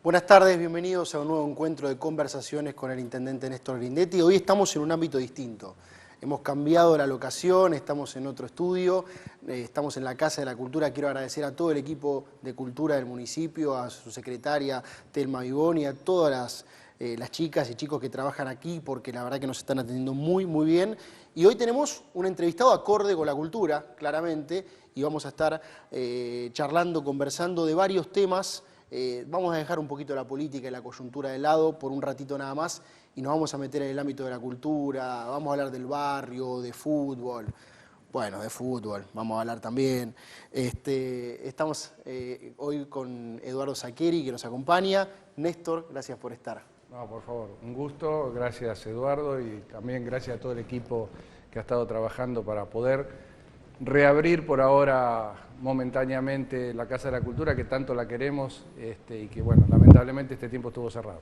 Buenas tardes, bienvenidos a un nuevo encuentro de conversaciones con el intendente Néstor Grindetti. Hoy estamos en un ámbito distinto. Hemos cambiado la locación, estamos en otro estudio, estamos en la Casa de la Cultura. Quiero agradecer a todo el equipo de cultura del municipio, a su secretaria Telma Vivoni, a todas las chicas y chicos que trabajan aquí, porque la verdad que nos están atendiendo muy bien. Y hoy tenemos un entrevistado acorde con la cultura, claramente, y vamos a estar charlando, conversando de varios temas. Vamos a dejar un poquito la política y la coyuntura de lado por un ratito nada más y nos vamos a meter en el ámbito de la cultura, vamos a hablar del barrio, de fútbol. Bueno, de fútbol, vamos a hablar también. Estamos hoy con Eduardo Saqueri, que nos acompaña. Néstor, gracias por estar. No, por favor, un gusto, gracias Eduardo y también gracias a todo el equipo que ha estado trabajando para poder reabrir por ahora momentáneamente la Casa de la Cultura, que tanto la queremos y que, bueno, lamentablemente este tiempo estuvo cerrado.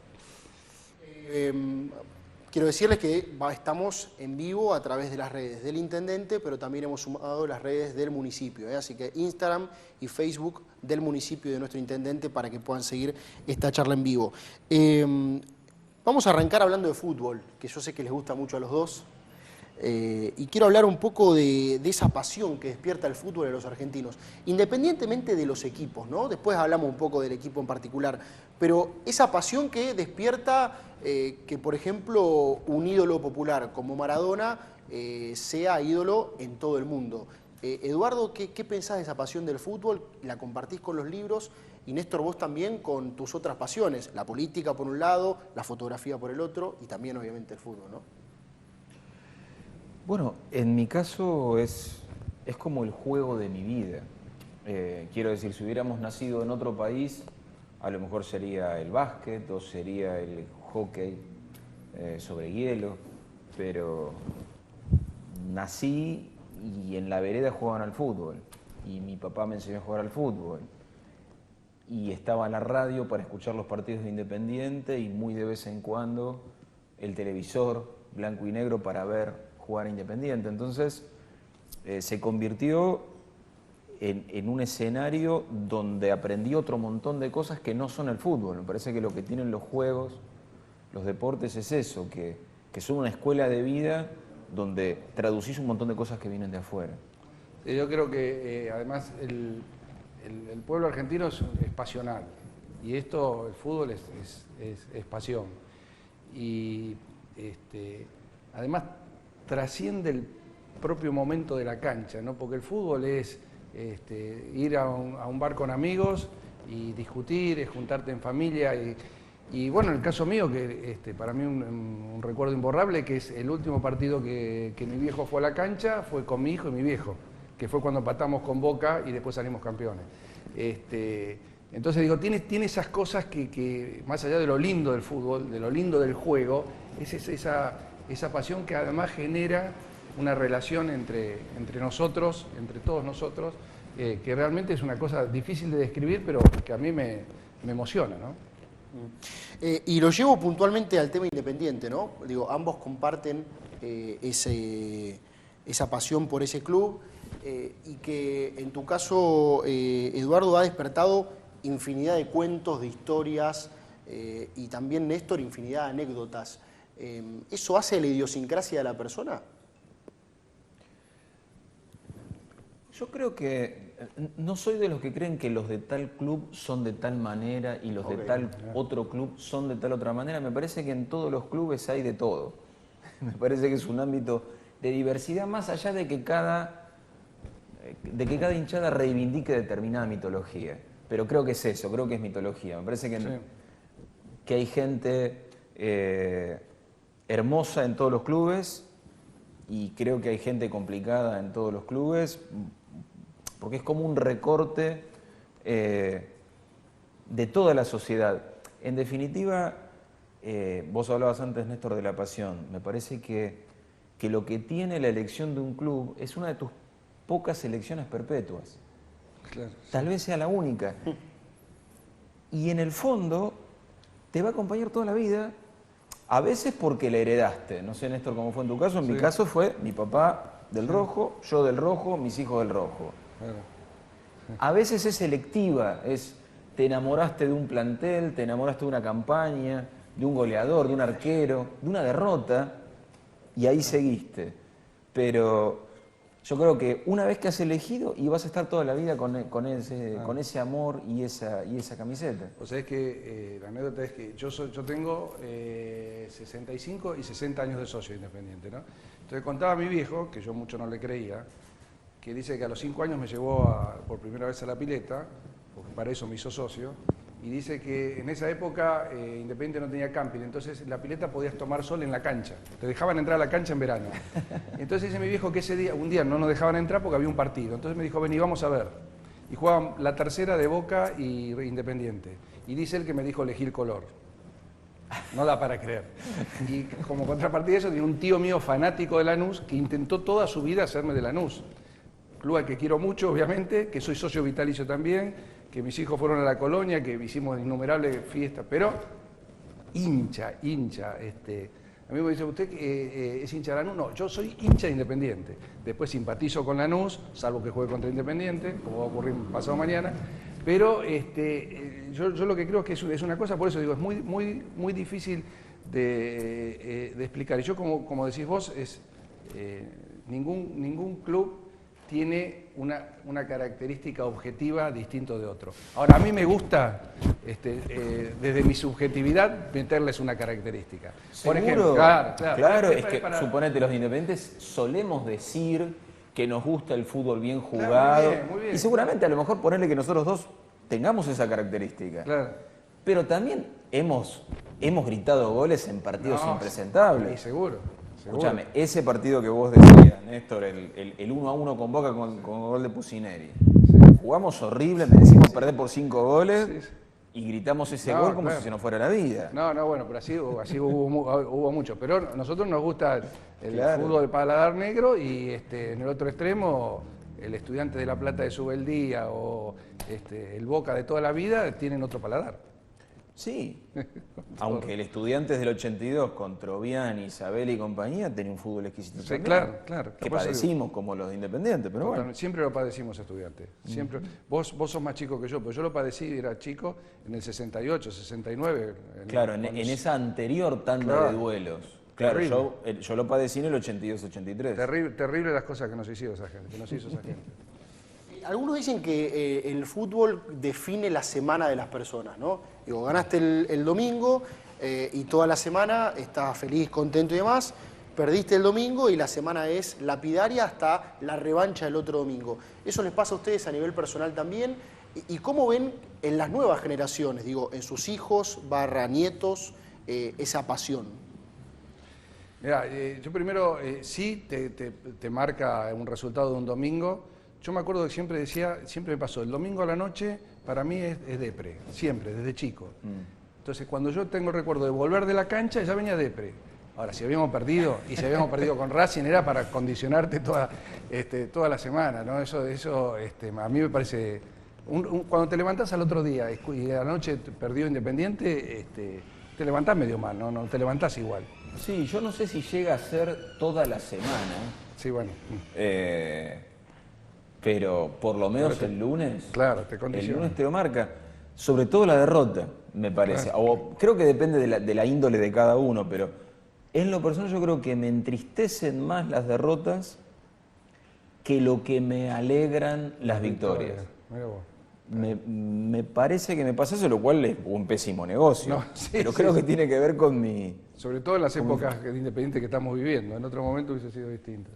Quiero decirles que estamos en vivo a través de las redes del intendente, pero también hemos sumado las redes del municipio, así que Instagram y Facebook del municipio y de nuestro intendente para que puedan seguir esta charla en vivo. Vamos a arrancar hablando de fútbol, que yo sé que les gusta mucho a los dos. Y quiero hablar un poco de esa pasión que despierta el fútbol en los argentinos, independientemente de los equipos, ¿no? Después hablamos un poco del equipo en particular, pero esa pasión que despierta que, por ejemplo, un ídolo popular como Maradona sea ídolo en todo el mundo. Eduardo, ¿qué pensás de esa pasión del fútbol? ¿La compartís con los libros? Y Néstor, vos también con tus otras pasiones, la política por un lado, la fotografía por el otro y también obviamente el fútbol, ¿no? Bueno, en mi caso es como el juego de mi vida. Quiero decir, si hubiéramos nacido en otro país, a lo mejor sería el básquet o sería el hockey sobre hielo, pero nací y en la vereda jugaban al fútbol y mi papá me enseñó a jugar al fútbol y estaba en la radio para escuchar los partidos de Independiente y muy de vez en cuando el televisor blanco y negro para ver jugar a Independiente. Entonces se convirtió en un escenario donde aprendí otro montón de cosas que no son el fútbol. Me parece que lo que tienen los juegos, los deportes es eso, que son una escuela de vida donde traducís un montón de cosas que vienen de afuera. Yo creo que además el pueblo argentino es pasional y el fútbol es pasión. Y además trasciende el propio momento de la cancha, ¿no? Porque el fútbol es ir a un bar con amigos y discutir, es juntarte en familia y bueno, en el caso mío, que para mí un recuerdo imborrable, que es el último partido que mi viejo fue a la cancha, fue con mi hijo y mi viejo, que fue cuando empatamos con Boca y después salimos campeones. Entonces digo, tiene esas cosas que más allá de lo lindo del fútbol, de lo lindo del juego, es esa pasión que además genera una relación entre nosotros, entre todos nosotros, que realmente es una cosa difícil de describir, pero que a mí me emociona, ¿no? Y lo llevo puntualmente al tema Independiente, ¿no? Digo, ambos comparten esa pasión por ese club y que en tu caso, Eduardo, ha despertado infinidad de cuentos, de historias y también, Néstor, infinidad de anécdotas. ¿Eso hace la idiosincrasia de la persona? Yo creo que no soy de los que creen que los de tal club son de tal manera y los de tal otro club son de tal otra manera. Me parece que en todos los clubes hay de todo. Me parece que es un ámbito de diversidad más allá de que cada hinchada reivindique determinada mitología. Pero creo que es eso, creo que es mitología. Me parece que hay gente hermosa en todos los clubes y creo que hay gente complicada en todos los clubes, porque es como un recorte de toda la sociedad. En definitiva, vos hablabas antes, Néstor, de la pasión. Me parece que lo que tiene la elección de un club es una de tus pocas elecciones perpetuas. Claro, Tal vez sea la única. Y en el fondo te va a acompañar toda la vida, a veces porque la heredaste. No sé, Néstor, cómo fue en tu caso. En mi caso fue mi papá del rojo, yo del rojo, mis hijos del rojo. Claro. A veces es selectiva, te enamoraste de un plantel, te enamoraste de una campaña, de un goleador, de un arquero, de una derrota, y ahí seguiste. Pero yo creo que una vez que has elegido, y vas a estar toda la vida con ese amor y esa camiseta. O sea, es que la anécdota es que yo tengo 65 y 60 años de socio Independiente, ¿no? Entonces contaba a mi viejo, que yo mucho no le creía, que dice que a los 5 años me llevó por primera vez a la pileta, porque para eso me hizo socio, y dice que en esa época Independiente no tenía camping, entonces en la pileta podías tomar sol en la cancha, te dejaban entrar a la cancha en verano. Entonces dice mi viejo que un día no nos dejaban entrar porque había un partido, entonces me dijo, vení, vamos a ver. Y jugaban la tercera de Boca y Independiente. Y dice él que me dijo elegir color. No da para creer. Y como contrapartida de eso, tiene un tío mío fanático de Lanús que intentó toda su vida hacerme de Lanús. Club al que quiero mucho, obviamente, que soy socio vitalicio también, que mis hijos fueron a la colonia, que hicimos innumerables fiestas, pero hincha. A mí me dice, ¿usted es hincha de Lanús? No, yo soy hincha de Independiente. Después simpatizo con Lanús, salvo que juegue contra Independiente, como va a ocurrir pasado mañana. Pero yo lo que creo es que es una cosa, por eso digo, es muy difícil de explicar. Y yo, como decís vos, ningún club tiene una característica objetiva distinto de otro. Ahora, a mí me gusta, desde mi subjetividad, meterles una característica. Por ejemplo, claro, es que suponete, los Independientes solemos decir que nos gusta el fútbol bien jugado, claro, muy bien. Y seguramente a lo mejor ponerle que nosotros dos tengamos esa característica. Claro. Pero también hemos gritado goles en partidos impresentables. Sí, seguro. Escúchame, ese partido que vos decías, Néstor, el 1-1 con Boca con gol de Pusineri. Sí. Jugamos horrible, merecimos perder por 5 goles y gritamos ese gol como claro. si se nos fuera la vida. No, bueno, pero así hubo mucho. Pero a nosotros nos gusta el Claro. fútbol de paladar negro y en el otro extremo el Estudiante de La Plata de Subeldía o el Boca de toda la vida tienen otro paladar. Sí, aunque el Estudiantes del 82 con Troviani, Isabel y compañía tenía un fútbol exquisito también, Claro. que padecimos como los de Independiente, pero bueno. Siempre lo padecimos Estudiantes. Siempre. Vos sos más chico que yo, pero yo lo padecí, era chico, en el 68, 69. Claro, en esa anterior tanda de duelos. Claro, yo lo padecí en el 82-83. Terrible las cosas que nos hizo esa gente. Algunos dicen que el fútbol define la semana de las personas, ¿no? Digo, ganaste el domingo y toda la semana estás feliz, contento y demás. Perdiste el domingo y la semana es lapidaria hasta la revancha del otro domingo. ¿Eso les pasa a ustedes a nivel personal también? ¿Y cómo ven en las nuevas generaciones, digo, en sus hijos / nietos, esa pasión? Mirá, yo primero, sí te marca un resultado de un domingo. Yo me acuerdo que siempre me pasó, el domingo a la noche para mí es depre, siempre, desde chico. Entonces cuando yo tengo el recuerdo de volver de la cancha ya venía depre. Ahora, si habíamos perdido con Racing era para condicionarte toda la semana, ¿no? Eso a mí me parece, cuando te levantás al otro día y a la noche perdió Independiente, te levantás medio mal, no te levantás igual. Sí, yo no sé si llega a ser toda la semana. Sí, bueno. Pero por lo menos el lunes. Claro, te condiciona. El lunes te lo marca. Sobre todo la derrota, me parece. O creo que depende de la índole de cada uno, pero en lo personal yo creo que me entristecen más las derrotas que lo que me alegran las victorias. Mira vos. Me parece que me pasa eso, lo cual es un pésimo negocio. Pero creo que tiene que ver con mi... Sobre todo en las épocas de Independiente que estamos viviendo. En otro momento hubiese sido distinto.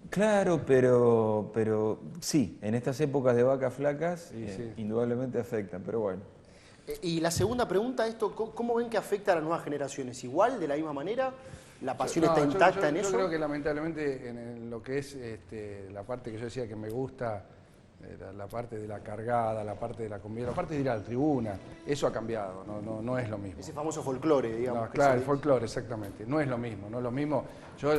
Claro, pero sí, en estas épocas de vacas flacas Sí. indudablemente afectan, pero bueno. Y la segunda pregunta, ¿cómo ven que afecta a las nuevas generaciones? ¿Igual, de la misma manera? ¿La pasión está intacta en eso? Yo creo que lamentablemente en lo que es la parte que yo decía que me gusta, la parte de la cargada, la parte de la comida, la parte de ir a la tribuna, eso ha cambiado, no es lo mismo. Ese famoso folclore, digamos. No, claro, el folclore, exactamente. No es lo mismo. Yo,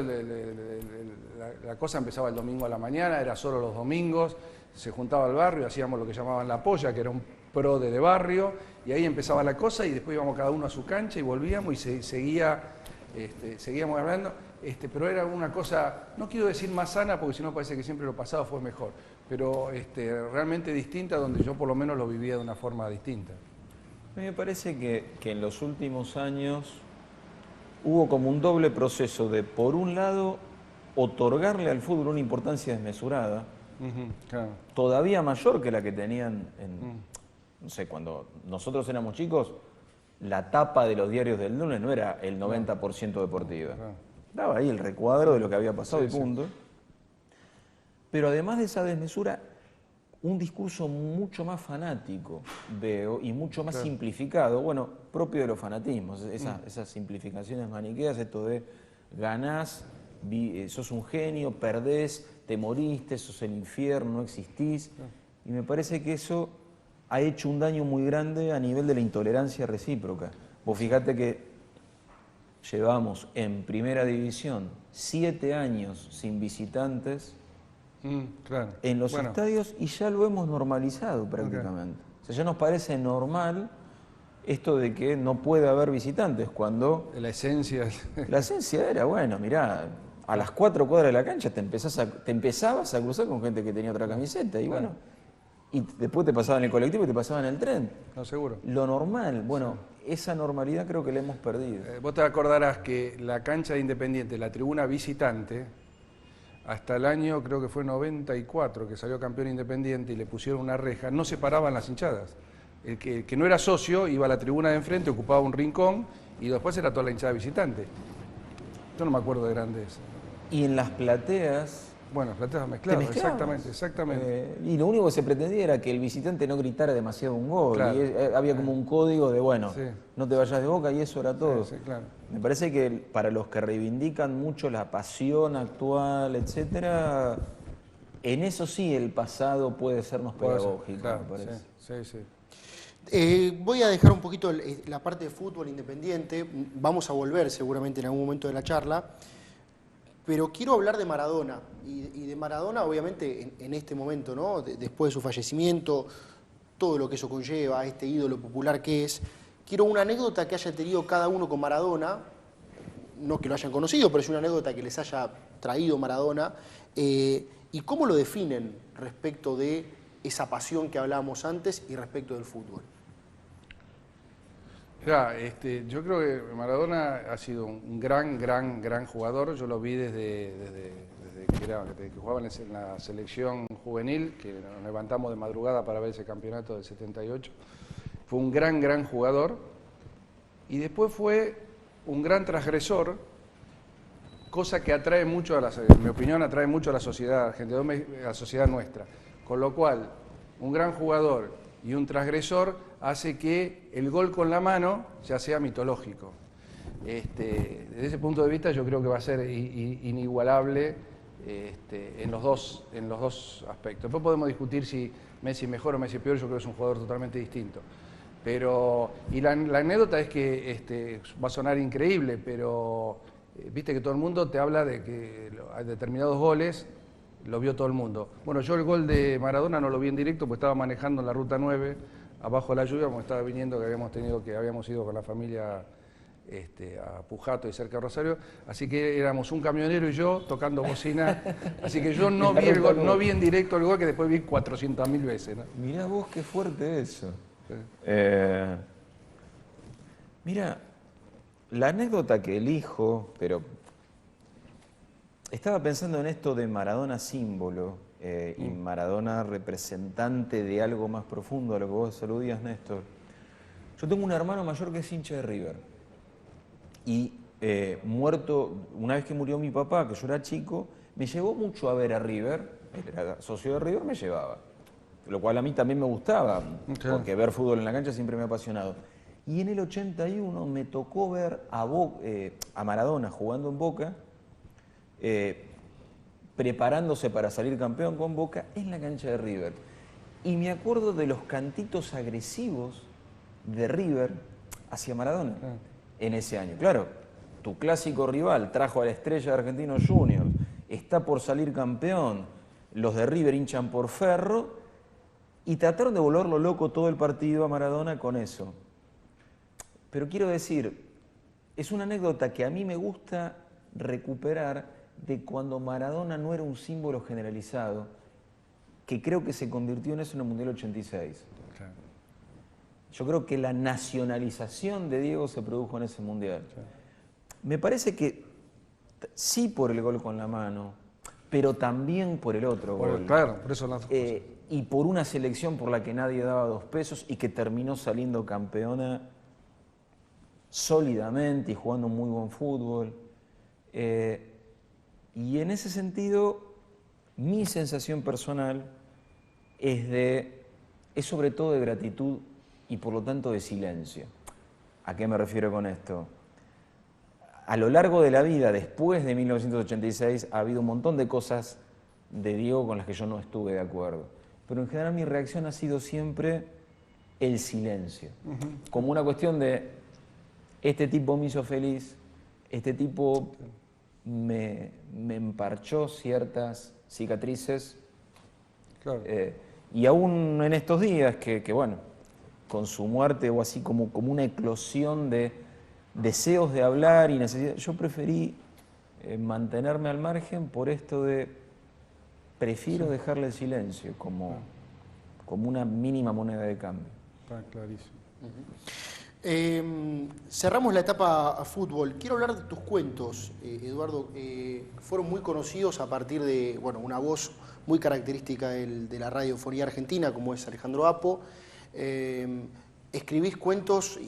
la cosa empezaba el domingo a la mañana, era solo los domingos, se juntaba el barrio, hacíamos lo que llamaban la polla, que era un prode de barrio, y ahí empezaba la cosa y después íbamos cada uno a su cancha y volvíamos y seguíamos hablando, pero era una cosa, no quiero decir más sana porque si no parece que siempre lo pasado fue mejor, pero realmente distinta, donde yo por lo menos lo vivía de una forma distinta. A mí me parece que en los últimos años hubo como un doble proceso de, por un lado, otorgarle al fútbol una importancia desmesurada, Claro. todavía mayor que la que tenían no sé, cuando nosotros éramos chicos, la tapa de los diarios del lunes no era el 90% deportiva. Claro. Daba ahí el recuadro de lo que había pasado Sí, y punto. Pero además de esa desmesura, un discurso mucho más fanático, veo, y mucho más simplificado, bueno, propio de los fanatismos, esas simplificaciones maniqueas, esto de ganás, sos un genio, perdés, te moriste, sos el infierno, no existís. Y me parece que eso ha hecho un daño muy grande a nivel de la intolerancia recíproca. Vos fijate que llevamos en primera división 7 años sin visitantes Claro. en los estadios y ya lo hemos normalizado prácticamente. O sea, ya nos parece normal esto de que no puede haber visitantes, cuando La esencia. la esencia era, bueno, mirá, a las 4 cuadras de la cancha te empezabas a cruzar con gente que tenía otra camiseta y bueno, y después te pasaba en el colectivo y te pasaba en el tren. No, seguro. Lo normal, bueno, esa normalidad creo que la hemos perdido. Vos te acordarás que la cancha de Independiente, la tribuna visitante, hasta el año, creo que fue 94, que salió campeón Independiente y le pusieron una reja, no separaban las hinchadas. El que no era socio iba a la tribuna de enfrente, ocupaba un rincón y después era toda la hinchada visitante. Yo no me acuerdo de grandes. Y en las plateas... Bueno, plateas mezcladas, mezclabas. exactamente. Y lo único que se pretendía era que el visitante no gritara demasiado un gol. Claro. Y había como un código de, bueno, Sí. no te vayas de Boca y eso era todo. Sí, claro. Me parece que para los que reivindican mucho la pasión actual, etcétera, en eso sí el pasado puede sernos pedagógico, Claro, me parece. sí. Voy a dejar un poquito la parte de fútbol independiente, vamos a volver seguramente en algún momento de la charla, pero quiero hablar de Maradona, y de Maradona obviamente en este momento, ¿no? Después de su fallecimiento, todo lo que eso conlleva, este ídolo popular que es. Quiero una anécdota que haya tenido cada uno con Maradona, no que lo hayan conocido, pero es una anécdota que les haya traído Maradona, y cómo lo definen respecto de esa pasión que hablábamos antes y respecto del fútbol. Mirá, yo creo que Maradona ha sido un gran jugador. Yo lo vi desde que jugaba en la selección juvenil, que nos levantamos de madrugada para ver ese campeonato del 78. Fue un gran jugador y después fue un gran transgresor, cosa que atrae mucho, en mi opinión, atrae mucho a la sociedad argentina, a la sociedad nuestra. Con lo cual, un gran jugador y un transgresor hace que el gol con la mano ya sea mitológico. Desde ese punto de vista yo creo que va a ser inigualable en los dos aspectos. Después podemos discutir si Messi es mejor o Messi es peor, yo creo que es un jugador totalmente distinto. Pero, y la anécdota es que va a sonar increíble, pero viste que todo el mundo te habla de que hay determinados goles lo vio todo el mundo. Bueno, yo el gol de Maradona no lo vi en directo, porque estaba manejando en la Ruta 9, abajo de la lluvia, como estaba viniendo, que habíamos ido con la familia a Pujato y cerca de Rosario, así que éramos un camionero y yo tocando bocina, así que yo no vi el gol, no vi en directo el gol, que después vi 400.000 veces, ¿no? Mirá vos qué fuerte eso. Sí. Mira, la anécdota que elijo, pero estaba pensando en esto de Maradona símbolo y Maradona representante de algo más profundo a lo que vos aludías, Néstor. Yo tengo un hermano mayor que es hincha de River. Y muerto, una vez que murió mi papá, que yo era chico, me llevó mucho a ver a River. Él era socio de River, me llevaba. Lo cual a mí también me gustaba, porque ver fútbol en la cancha siempre me ha apasionado. Y en el 81 me tocó ver a Maradona jugando en Boca, preparándose para salir campeón con Boca en la cancha de River. Y me acuerdo de los cantitos agresivos de River hacia Maradona en ese año. Claro, tu clásico rival trajo a la estrella de Argentinos Juniors, está por salir campeón, los de River hinchan por Ferro y trataron de volverlo loco todo el partido a Maradona con eso. Pero quiero decir, es una anécdota que a mí me gusta recuperar de cuando Maradona no era un símbolo generalizado, que creo que se convirtió en eso en el Mundial 86. Claro. Yo creo que la nacionalización de Diego se produjo en ese Mundial. Claro. Me parece que sí por el gol con la mano, pero también por el otro gol. Claro, por eso las dos cosas. Y por una selección por la que nadie daba 2 pesos y que terminó saliendo campeona sólidamente y jugando muy buen fútbol. Y en ese sentido, mi sensación personal es sobre todo de gratitud y por lo tanto de silencio. ¿A qué me refiero con esto? A lo largo de la vida, después de 1986, ha habido un montón de cosas de Diego con las que yo no estuve de acuerdo. Pero en general mi reacción ha sido siempre el silencio. Como una cuestión de, este tipo me hizo feliz, este tipo me emparchó ciertas cicatrices. Claro. Y aún en estos días que bueno, con su muerte o así como una eclosión de deseos de hablar y necesidad, yo preferí mantenerme al margen por esto de prefiero dejarle el silencio como una mínima moneda de cambio. Está clarísimo. Cerramos la etapa a fútbol. Quiero hablar de tus cuentos, Eduardo. Fueron muy conocidos a partir de una voz muy característica de la radiofonía argentina, como es Alejandro Apo. Escribís cuentos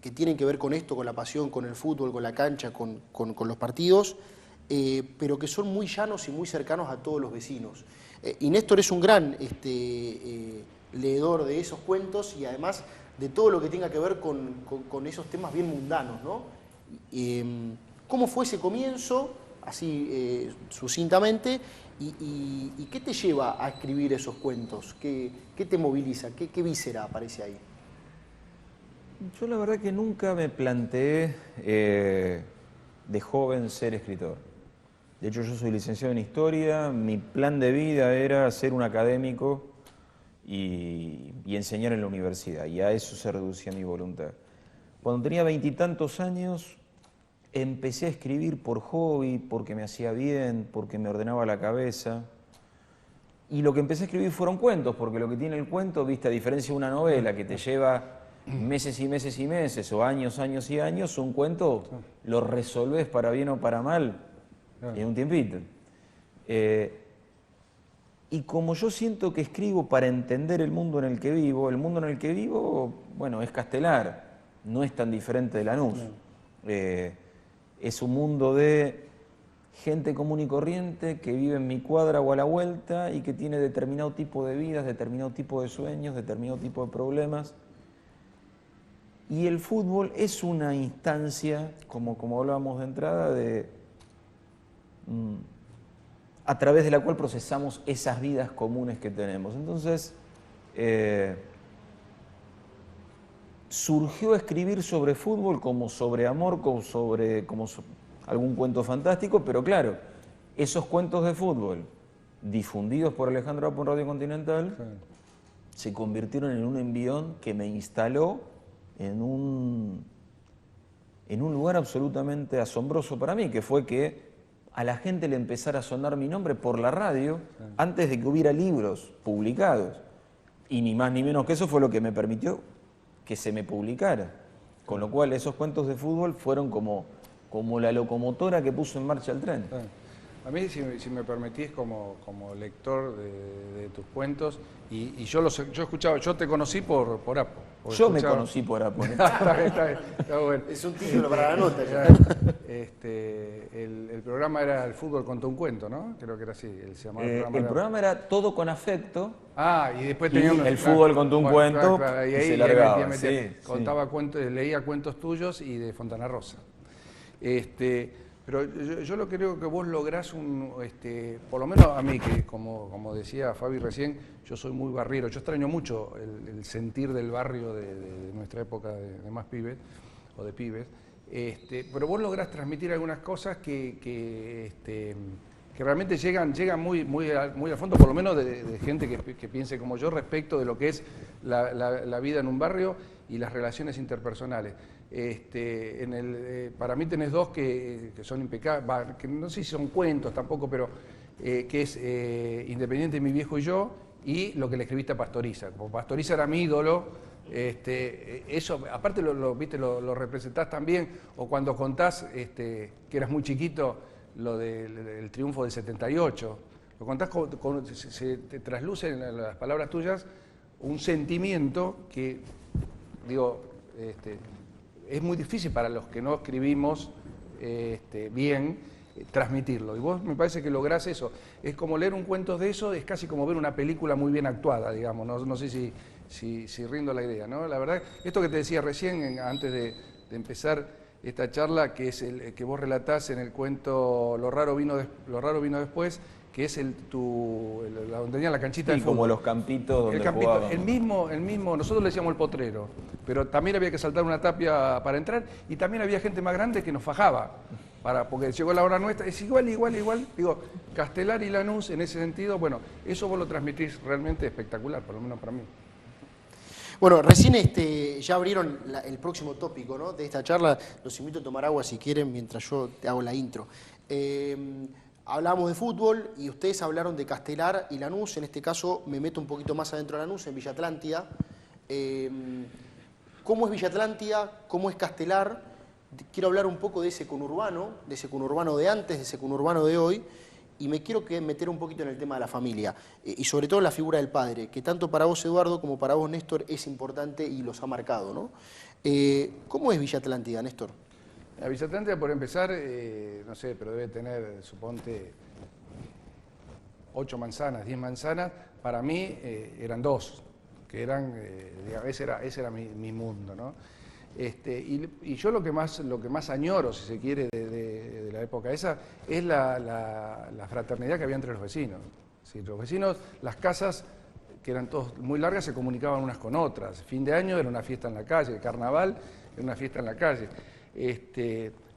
que tienen que ver con esto, con la pasión, con el fútbol, con la cancha, con los partidos, pero que son muy llanos y muy cercanos a todos los vecinos. Y Néstor es un gran leedor de esos cuentos y además de todo lo que tenga que ver con esos temas bien mundanos, ¿no? ¿Cómo fue ese comienzo, así sucintamente, y qué te lleva a escribir esos cuentos? ¿Qué te moviliza? ¿Qué víscera aparece ahí? Yo la verdad que nunca me planteé de joven ser escritor. De hecho, yo soy licenciado en Historia, mi plan de vida era ser un académico y enseñar en la universidad, y a eso se reducía mi voluntad. Cuando tenía 20 y tantos años, empecé a escribir por hobby, porque me hacía bien, porque me ordenaba la cabeza, y lo que empecé a escribir fueron cuentos, porque lo que tiene el cuento, viste, a diferencia de una novela que te lleva meses y meses y meses, o años, años y años, un cuento lo resolvés para bien o para mal en un tiempito. Y como yo siento que escribo para entender el mundo en el que vivo, bueno, es Castelar, no es tan diferente de Lanús. Es un mundo de gente común y corriente que vive en mi cuadra o a la vuelta y que tiene determinado tipo de vidas, determinado tipo de sueños, determinado tipo de problemas. Y el fútbol es una instancia, como hablábamos de entrada, a través de la cual procesamos esas vidas comunes que tenemos. Entonces, surgió escribir sobre fútbol como sobre amor, como algún cuento fantástico, pero claro, esos cuentos de fútbol difundidos por Alejandro Apo en Radio Continental se convirtieron en un envión que me instaló en un lugar absolutamente asombroso para mí, que fue que a la gente le empezara a sonar mi nombre por la radio antes de que hubiera libros publicados. Y ni más ni menos que eso fue lo que me permitió que se me publicara. Con lo cual esos cuentos de fútbol fueron como la locomotora que puso en marcha el tren. A mí, si me permitís, como lector de tus cuentos, y yo escuchaba, yo te conocí por Apo. Yo me conocí por Apo. Está bueno. Es un título para la nota ya. El programa era El fútbol contó un cuento, ¿no? Creo que era así. El programa era Todo con afecto. Y después tenía el fútbol contó un cuento y y ahí se largaba. Contaba cuentos, leía cuentos tuyos y de Fontana Rosa. Pero yo lo creo que vos lográs por lo menos a mí, que como decía Fabi recién, yo soy muy barriero, yo extraño mucho el sentir del barrio de nuestra época de más pibes, o de pibes, pero vos lográs transmitir algunas cosas que realmente llegan muy al fondo, por lo menos de gente que piense como yo respecto de lo que es la vida en un barrio y las relaciones interpersonales. Para mí tenés dos que son impecables, que no sé si son cuentos tampoco, pero que es Independiente, mi viejo y yo, y lo que le escribiste a Pastoriza. Como Pastoriza era mi ídolo, eso, aparte ¿viste? Lo representás también, o cuando contás que eras muy chiquito, lo del triunfo del 78, lo contás se te trasluce en las palabras tuyas un sentimiento que, digo, es muy difícil para los que no escribimos bien transmitirlo. Y vos me parece que lográs eso. Es como leer un cuento de eso, es casi como ver una película muy bien actuada, digamos. No sé si rindo la idea, ¿no? La verdad, esto que te decía recién, antes de empezar esta charla, que es el que vos relatás en el cuento Lo raro vino después, que es donde tenía la canchita de fútbol. Como los campitos donde jugábamos. El mismo, nosotros le decíamos el potrero, pero también había que saltar una tapia para entrar, y también había gente más grande que nos fajaba, porque llegó la hora nuestra. Es igual. Digo, Castelar y Lanús, en ese sentido, bueno, eso vos lo transmitís realmente espectacular, por lo menos para mí. Bueno, recién ya abrieron el próximo tópico, ¿no?, de esta charla. Los invito a tomar agua si quieren mientras yo te hago la intro. Hablábamos de fútbol y ustedes hablaron de Castelar y Lanús. En este caso me meto un poquito más adentro de Lanús, en Villa Atlántida. ¿Cómo es Villa Atlántida? ¿Cómo es Castelar? Quiero hablar un poco de ese conurbano de antes, de ese conurbano de hoy, y me quiero meter un poquito en el tema de la familia, y sobre todo en la figura del padre, que tanto para vos, Eduardo, como para vos, Néstor, es importante y los ha marcado, ¿no? ¿Cómo es Villa Atlántida, Néstor? La Villa Atlántida, por empezar, no sé, pero debe tener, suponte, 8 manzanas, 10 manzanas. Para mí eran 2, que eran, digamos, ese era mi mundo, ¿no? Y yo lo que más añoro, si se quiere, de la época esa, es la fraternidad que había entre los vecinos. Sí, los vecinos, las casas, que eran todas muy largas, se comunicaban unas con otras. Fin de año era una fiesta en la calle, el carnaval era una fiesta en la calle.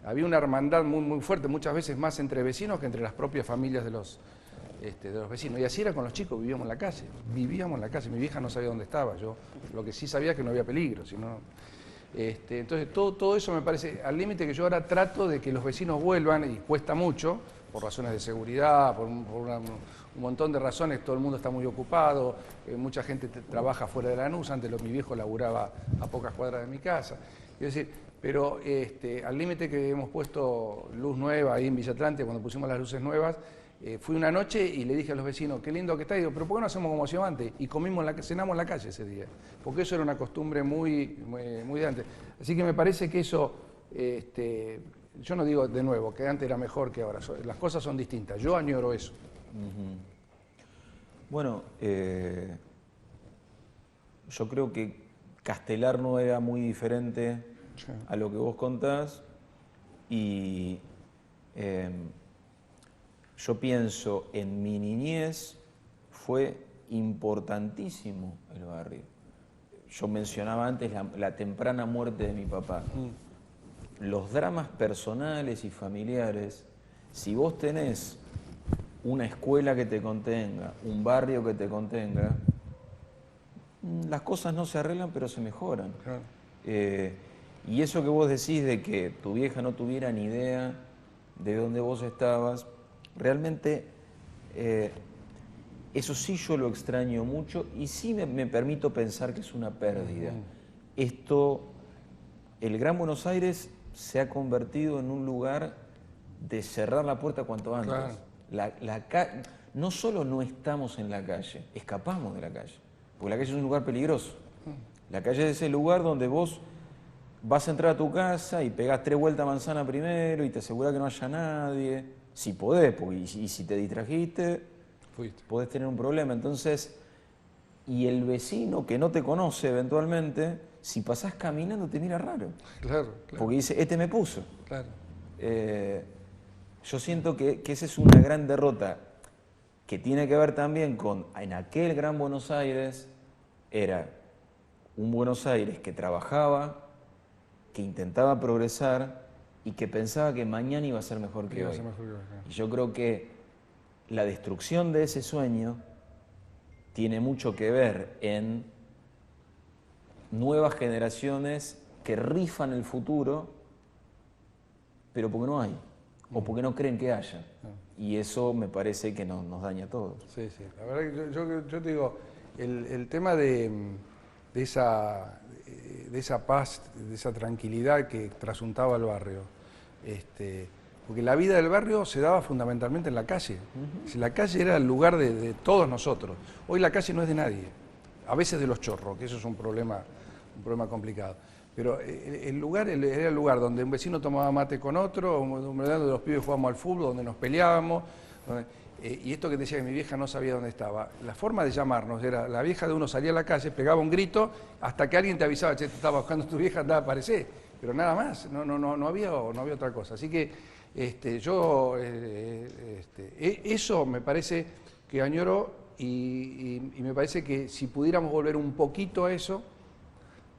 Había una hermandad muy fuerte, muchas veces más entre vecinos que entre las propias familias de los vecinos. Y así era con los chicos, vivíamos en la calle. Mi vieja no sabía dónde estaba, yo lo que sí sabía es que no había peligro, sino... entonces todo eso me parece al límite, que yo ahora trato de que los vecinos vuelvan, y cuesta mucho, por razones de seguridad, por un montón de razones. Todo el mundo está muy ocupado, mucha gente trabaja fuera de Lanús. Antes mi viejo laburaba a pocas cuadras de mi casa. Es decir, pero al límite que hemos puesto luz nueva ahí en Villa Atlántida, cuando pusimos las luces nuevas, fui una noche y le dije a los vecinos, qué lindo que está. Y digo, pero ¿por qué no hacemos como hacíamos antes? Y cenamos en la calle ese día, porque eso era una costumbre muy de antes. Así que me parece que eso, yo no digo de nuevo que antes era mejor que ahora, las cosas son distintas, yo añoro eso. Bueno, yo creo que Castelar no era muy diferente a lo que vos contás, y yo pienso en mi niñez, fue importantísimo el barrio. Yo mencionaba antes la temprana muerte de mi papá. Los dramas personales y familiares, si vos tenés una escuela que te contenga, un barrio que te contenga, las cosas no se arreglan, pero se mejoran. Claro. Y eso que vos decís de que tu vieja no tuviera ni idea de dónde vos estabas, realmente eso sí yo lo extraño mucho, y sí me permito pensar que es una pérdida. El Gran Buenos Aires se ha convertido en un lugar de cerrar la puerta cuanto antes. Claro. No solo no estamos en la calle, escapamos de la calle, porque la calle es un lugar peligroso. La calle es ese lugar donde vos vas a entrar a tu casa y pegás 3 vueltas a manzana primero y te asegurás que no haya nadie, si podés, porque y si te distrajiste, podés tener un problema. Entonces, y el vecino que no te conoce eventualmente, si pasás caminando te mira raro. Claro. Porque dice, este me puso. Claro. Yo siento que esa es una gran derrota, que tiene que ver también con, en aquel Gran Buenos Aires, era un Buenos Aires que trabajaba, que intentaba progresar y que pensaba que mañana iba a ser mejor que hoy. Y yo creo que la destrucción de ese sueño tiene mucho que ver en nuevas generaciones que rifan el futuro, pero porque no hay. o porque no creen que haya. Y eso me parece que nos daña a todos. Sí, sí. La verdad que yo te digo, el tema de esa paz, de esa tranquilidad que trasuntaba el barrio, porque la vida del barrio se daba fundamentalmente en la calle. La calle era el lugar de todos nosotros. Hoy la calle no es de nadie, a veces de los chorros, que eso es un problema complicado. Pero el lugar era el lugar donde un vecino tomaba mate con otro, donde los pibes jugábamos al fútbol, donde nos peleábamos. Y esto que te decía que mi vieja no sabía dónde estaba, la forma de llamarnos era, la vieja de uno salía a la calle, pegaba un grito, hasta que alguien te avisaba, che, te estaba buscando tu vieja, andaba a aparecer. Pero nada más, no había otra cosa. Así que eso me parece que añoro y me parece que si pudiéramos volver un poquito a eso,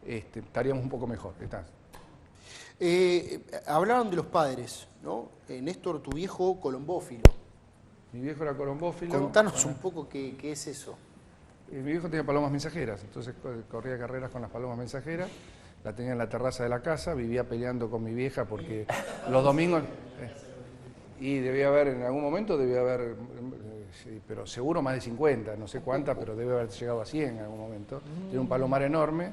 estaríamos un poco mejor. Hablaron de los padres, ¿no? Néstor, tu viejo colombófilo. Mi viejo era colombófilo. Contanos un poco qué es eso. Mi viejo tenía palomas mensajeras, entonces corría carreras con las palomas mensajeras, la tenía en la terraza de la casa, vivía peleando con mi vieja porque los domingos... y debía haber, en algún momento sí, pero seguro más de 50, no sé cuántas, pero debe haber llegado a 100 en algún momento. Tiene un palomar enorme.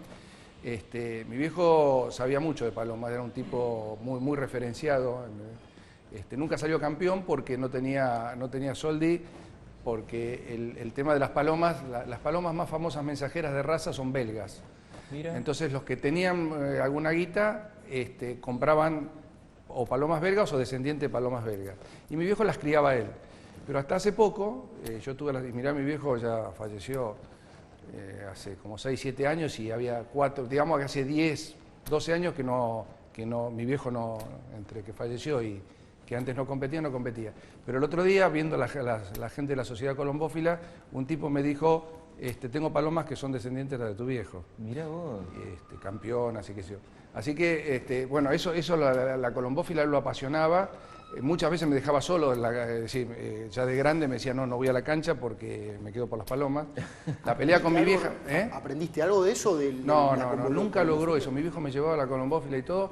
Mi viejo sabía mucho de palomas, era un tipo muy referenciado. Nunca salió campeón porque no tenía soldi, porque el tema de las palomas más famosas mensajeras de raza son belgas. Mira. Entonces los que tenían alguna guita compraban o palomas belgas o descendientes de palomas belgas. Y mi viejo las criaba él. Pero hasta hace poco, yo tuve mirá, mi viejo ya falleció hace como 6, 7 años y había 4, digamos que hace 10, 12 años que mi viejo no, entre que falleció y que antes no competía. Pero el otro día, viendo la gente de la Sociedad Colombófila, un tipo me dijo, tengo palomas que son descendientes de tu viejo. Mirá vos. Campeón, así que sí. Así que, bueno, eso la colombófila lo apasionaba. Muchas veces me dejaba solo, ya de grande me decía, no voy a la cancha porque me quedo por las palomas. La pelea con mi vieja... ¿Aprendiste algo de eso? No, nunca logró eso. Mi viejo me llevaba a la colombófila y todo,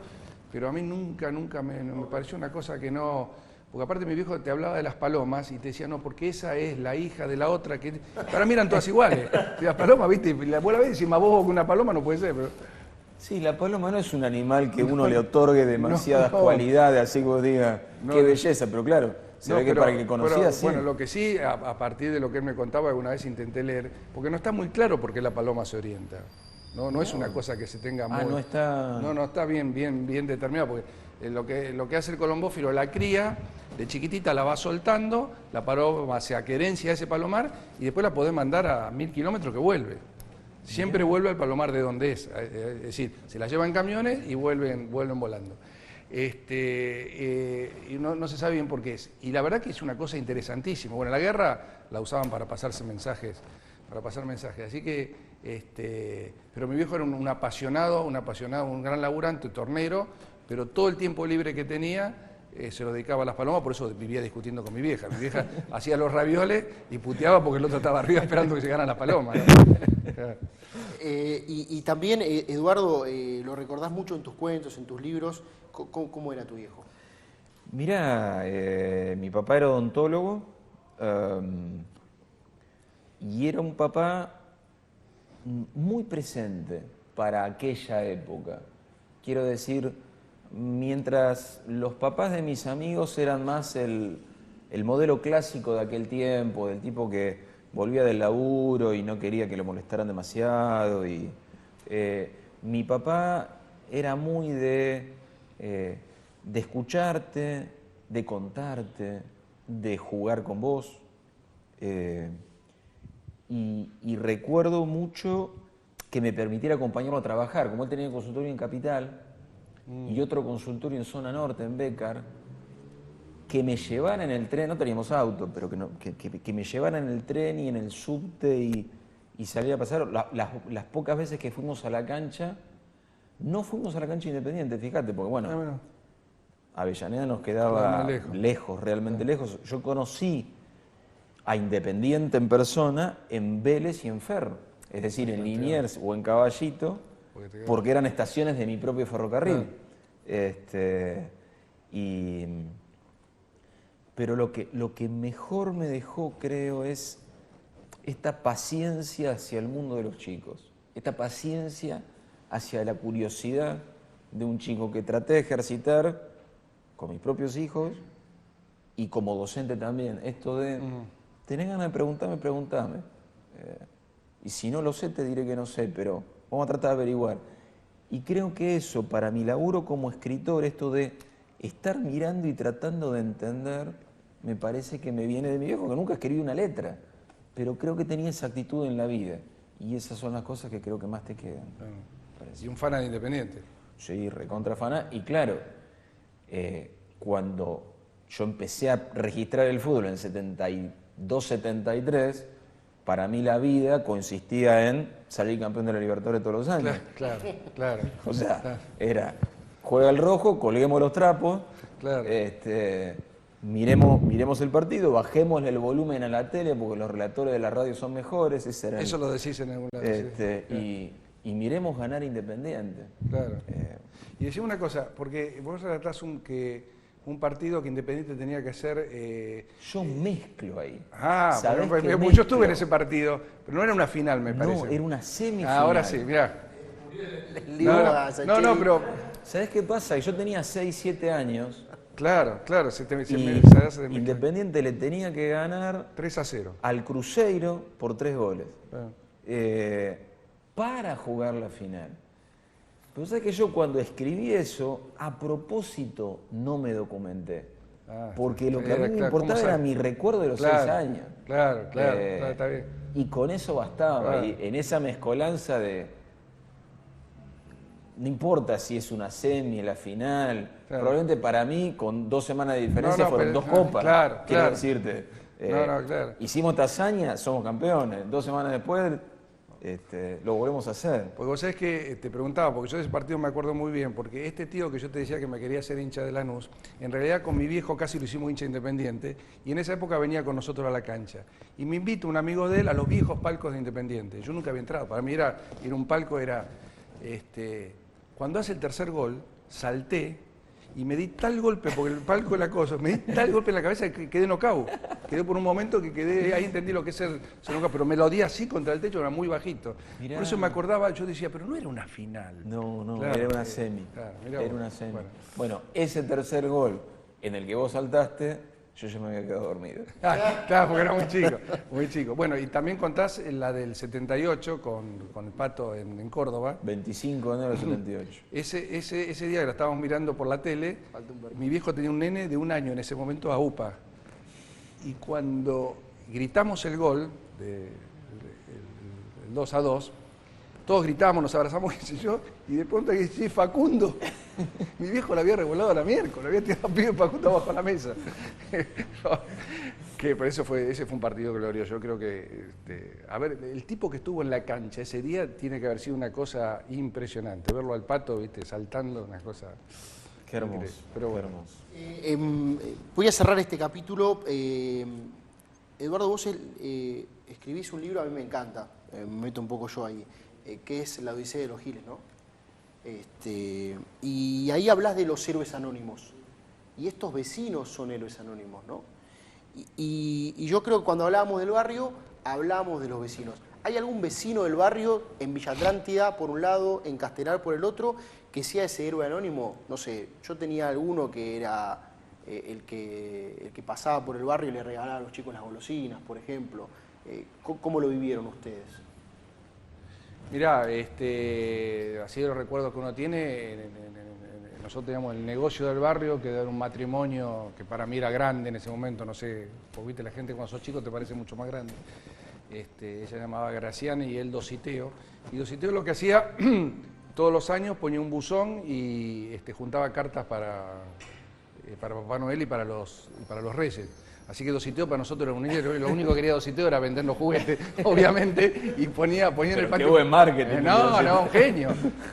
pero a mí nunca me pareció una cosa que no... Porque aparte mi viejo te hablaba de las palomas y te decía, no, porque esa es la hija de la otra, que para mí eran todas iguales. Las palomas, viste, la buena vez decís más bobo que una paloma no puede ser, pero... Sí, la paloma no es un animal que uno le otorgue demasiadas cualidades, así que vos digas, qué belleza, pero claro, se ve que para el que conocía, sí. Bueno, lo que sí, a partir de lo que él me contaba, alguna vez intenté leer, porque no está muy claro por qué la paloma se orienta. No es una cosa que se tenga muy... no está... No está bien determinado, porque lo que hace el colombófilo, la cría, de chiquitita la va soltando, la paloma se aquerencia a ese palomar y después la podés mandar a 1000 kilómetros que vuelve. Siempre vuelve al palomar de donde es decir, se la llevan en camiones y vuelven volando. Y no se sabe bien por qué es. Y la verdad que es una cosa interesantísima. Bueno, la guerra la usaban para pasarse mensajes, así que, pero mi viejo era un apasionado, un gran laburante, tornero, pero todo el tiempo libre que tenía se lo dedicaba a las palomas, por eso vivía discutiendo con mi vieja. Mi vieja hacía los ravioles y puteaba porque el otro estaba arriba esperando que llegaran las palomas, ¿no? Y también, Eduardo, lo recordás mucho en tus cuentos, en tus libros. ¿Cómo era tu viejo? Mirá, mi papá era odontólogo y era un papá muy presente para aquella época. Quiero decir, mientras los papás de mis amigos eran más el modelo clásico de aquel tiempo, del tipo que volvía del laburo y no quería que lo molestaran demasiado. Mi papá era muy de escucharte, de contarte, de jugar con vos. Y recuerdo mucho que me permitiera acompañarlo a trabajar. Como él tenía un consultorio en Capital y otro consultorio en Zona Norte, en Bécar, que me llevaran en el tren, no teníamos auto, pero que me llevaran en el tren y en el subte y salir a pasar. Las pocas veces que fuimos a la cancha, no fuimos a la cancha Independiente, fíjate, porque bueno, Avellaneda nos quedaba lejos, realmente lejos. Yo conocí a Independiente en persona en Vélez y en Ferro, es decir, en Liniers o en Caballito, porque eran estaciones de mi propio ferrocarril. pero lo que mejor me dejó, creo, es esta paciencia hacia el mundo de los chicos, esta paciencia hacia la curiosidad de un chico que traté de ejercitar con mis propios hijos y como docente también, esto de, tenés ganas de preguntarme, preguntame. Y si no lo sé, te diré que no sé, pero vamos a tratar de averiguar. Y creo que eso, para mi laburo como escritor, esto de estar mirando y tratando de entender, me parece que me viene de mi viejo, que nunca escribí una letra, pero creo que tenía esa actitud en la vida. Y esas son las cosas que creo que más te quedan. Y un fan de Independiente. Sí, recontra faná. Y claro, cuando yo empecé a registrar el fútbol en 72, 73, para mí la vida consistía en salir campeón de la Libertadores todos los años. Claro. O sea, era, juega el rojo, colguemos los trapos, Claro. miremos el partido, bajemos el volumen a la tele porque los relatores de la radio son mejores. Eso lo decís en algún lado. Y miremos ganar Independiente. Claro. Y decime una cosa, porque vos relatás un partido que Independiente tenía que hacer... Yo mezclo ahí. Yo estuve en ese partido, pero no era una final, me parece. No, era una semifinal. Ahora sí, mirá. Pero... ¿Sabés qué pasa? Yo tenía 6, 7 años. Claro, Independiente le tenía que ganar 3-0 al Cruzeiro por 3 goles. Claro. Para jugar la final. Pero sabes que yo cuando escribí eso, a propósito no me documenté. Porque lo que a mí me importaba era mi recuerdo de los 6 años. Claro, está bien. Y con eso bastaba. Claro. Y en esa mezcolanza de... No importa si es una semi, la final. Claro. Probablemente para mí, con 2 semanas de diferencia, fueron 2 copas. Quiero decirte. Claro. Hicimos esta hazaña, somos campeones. 2 semanas después lo volvemos a hacer. Porque vos sabés que te preguntaba, porque yo de ese partido me acuerdo muy bien, porque este tío que yo te decía que me quería hacer hincha de Lanús, en realidad con mi viejo casi lo hicimos hincha Independiente, y en esa época venía con nosotros a la cancha. Y me invita un amigo de él a los viejos palcos de Independiente. Yo nunca había entrado, para mí ir a un palco era... Cuando hace el tercer gol, salté y me di tal golpe, porque el palco de la cosa, me di tal golpe en la cabeza que quedé knockout. Quedé por un momento que ahí entendí lo que es ser knockout, pero me lo di así contra el techo, era muy bajito. Mirá. Por eso me acordaba, yo decía, pero no era una final. No, Claro, era una semi. mirá Era vos. una semi. Bueno, ese tercer gol en el que vos saltaste, yo ya me había quedado dormido. Claro, porque era muy chico. Bueno, y también contás la del 78 con el Pato en Córdoba. 25 de enero del 78. Ese día que la estábamos mirando por la tele, mi viejo tenía un nene de 1 año en ese momento a UPA. Y cuando gritamos el gol, el 2-2, todos gritamos, nos abrazamos, qué sé yo, y de pronto que sí, Facundo. Mi viejo la había revolado a la miércoles, había tirado pibe Facundo abajo la mesa. Pero ese fue un partido glorioso. Yo creo que, el tipo que estuvo en la cancha ese día tiene que haber sido una cosa impresionante. Verlo al Pato, saltando, una cosa... Qué hermoso, increíble. Pero bueno. qué hermoso. Voy a cerrar este capítulo. Eduardo, vos escribís un libro, a mí me encanta, me meto un poco yo ahí, que es La Odisea de los Giles, ¿no? Y ahí hablas de los héroes anónimos. Y estos vecinos son héroes anónimos, ¿no? Y yo creo que cuando hablábamos del barrio, hablamos de los vecinos. ¿Hay algún vecino del barrio en Villa Atlántida, por un lado, en Castelar, por el otro, que sea ese héroe anónimo? No sé, yo tenía alguno que era el que pasaba por el barrio y le regalaba a los chicos las golosinas, por ejemplo. ¿Cómo lo vivieron ustedes? Mirá, así de los recuerdos que uno tiene, nosotros teníamos el negocio del barrio, que era un matrimonio que para mí era grande en ese momento, no sé, vos viste la gente cuando sos chico te parece mucho más grande. Ella se llamaba Graciana y él Dositeo. Y Dositeo lo que hacía, todos los años ponía un buzón y juntaba cartas para Papá Noel y para los Reyes. Así que Dositeo para nosotros era un héroe, lo único que quería Dositeo era vender los juguetes, obviamente, y ponía en el patio. Qué buen marketing. No,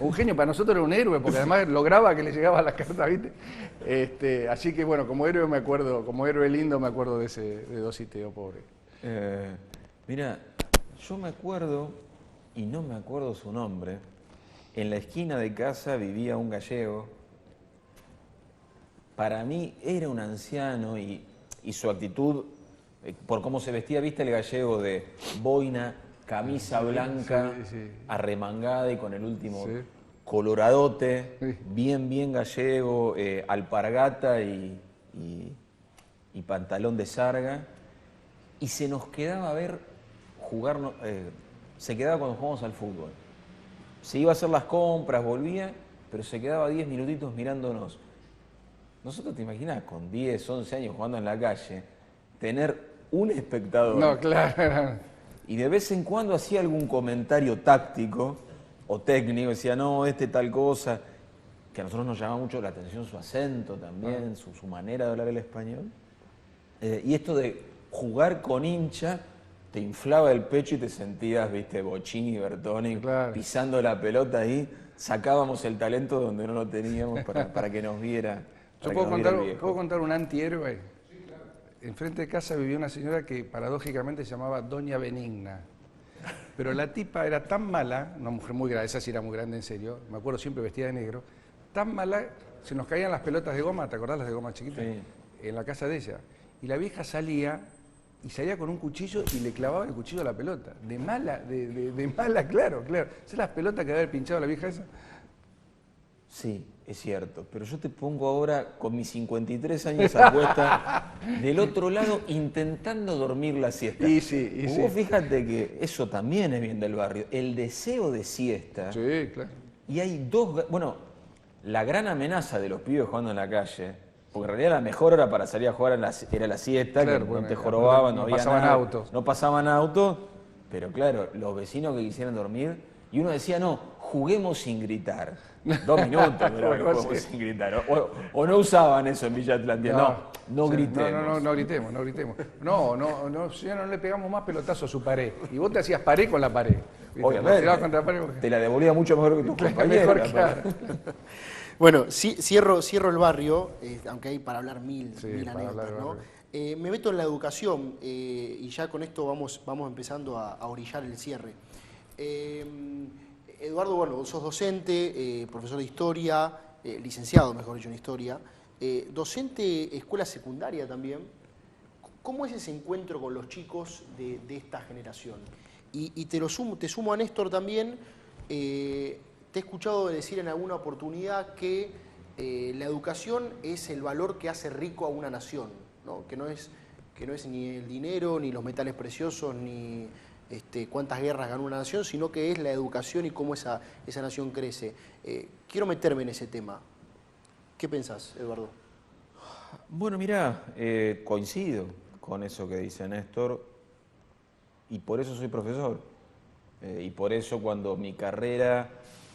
un genio, para nosotros era un héroe, porque además lograba que le llegaban las cartas, ¿viste? Así que bueno, como héroe me acuerdo, como héroe lindo me acuerdo de Dositeo, pobre. Mira, yo me acuerdo, y no me acuerdo su nombre, en la esquina de casa vivía un gallego. Para mí era un anciano y y su actitud, por cómo se vestía, viste el gallego de boina, camisa blanca, arremangada y con el último coloradote, bien gallego, alpargata y pantalón de sarga, y se nos quedaba a ver jugar, se quedaba cuando jugábamos al fútbol. Se iba a hacer las compras, volvía, pero se quedaba 10 minutitos mirándonos. Nosotros, te imaginas, con 10, 11 años jugando en la calle, tener un espectador. No, claro. Y de vez en cuando hacía algún comentario táctico o técnico, decía, no, tal cosa, que a nosotros nos llamaba mucho la atención su acento también, su manera de hablar el español. Y esto de jugar con hincha, te inflaba el pecho y te sentías, viste, Bochini, Bertoni, pisando la pelota ahí, sacábamos el talento donde no lo teníamos para que nos viera. Yo puedo contar un antihéroe. Sí, claro. Enfrente de casa vivía una señora que paradójicamente se llamaba Doña Benigna. Pero la tipa era tan mala, una mujer muy grande, esa sí era muy grande en serio, me acuerdo siempre vestida de negro, tan mala, se nos caían las pelotas de goma, ¿te acordás las de goma chiquitas? Sí. En la casa de ella. Y la vieja salía con un cuchillo y le clavaba el cuchillo a la pelota. De mala, claro. ¿Sabes las pelotas que debe haber pinchado la vieja esa? Sí, es cierto. Pero yo te pongo ahora, con mis 53 años apuesta, del otro lado, intentando dormir la siesta. Vos fíjate que eso también es bien del barrio. El deseo de siesta. Sí, claro. Y hay dos... Bueno, la gran amenaza de los pibes jugando en la calle... Porque en realidad la mejor hora para salir a jugar era la siesta, claro, que no te jorobaban, no había pasaban nada, autos. No pasaban autos, pero claro, los vecinos que quisieran dormir, y uno decía, no, juguemos sin gritar. 2 minutos, pero juguemos sin gritar. O no usaban eso en Villa Atlántida, no gritemos. No gritemos. No, señor, no le pegamos más pelotazo a su pared. Y vos te hacías pared con la pared. Obviamente, te la devolvía mucho mejor que tus compañeros. Claro. Bueno, cierro el barrio, aunque hay para hablar mil anécdotas, ¿no? Me meto en la educación y ya con esto vamos empezando a orillar el cierre. Eduardo, bueno, vos sos docente, profesor de historia, licenciado, mejor dicho, en historia, docente escuela secundaria también. ¿Cómo es ese encuentro con los chicos de esta generación? Y te sumo a Néstor también. Te he escuchado decir en alguna oportunidad que la educación es el valor que hace rico a una nación, ¿no? Que no es ni el dinero, ni los metales preciosos, ni cuántas guerras ganó una nación, sino que es la educación y cómo esa nación crece. Quiero meterme en ese tema. ¿Qué pensás, Eduardo? Bueno, mirá, coincido con eso que dice Néstor y por eso soy profesor. Y por eso cuando mi carrera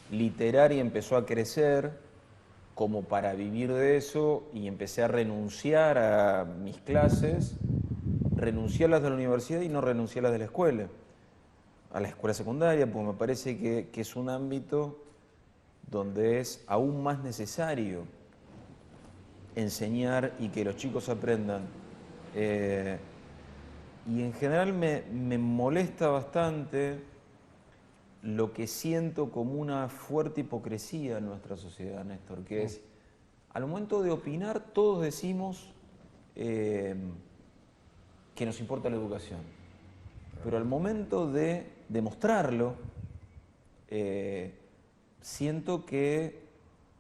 literaria empezó a crecer como para vivir de eso y empecé a renunciar a mis clases, renuncié a las de la universidad y no renuncié a las de la escuela, a la escuela secundaria, porque me parece que es un ámbito donde es aún más necesario enseñar y que los chicos aprendan. Y en general me molesta bastante lo que siento como una fuerte hipocresía en nuestra sociedad, Néstor, que es, al momento de opinar, todos decimos que nos importa la educación, pero al momento de demostrarlo, siento que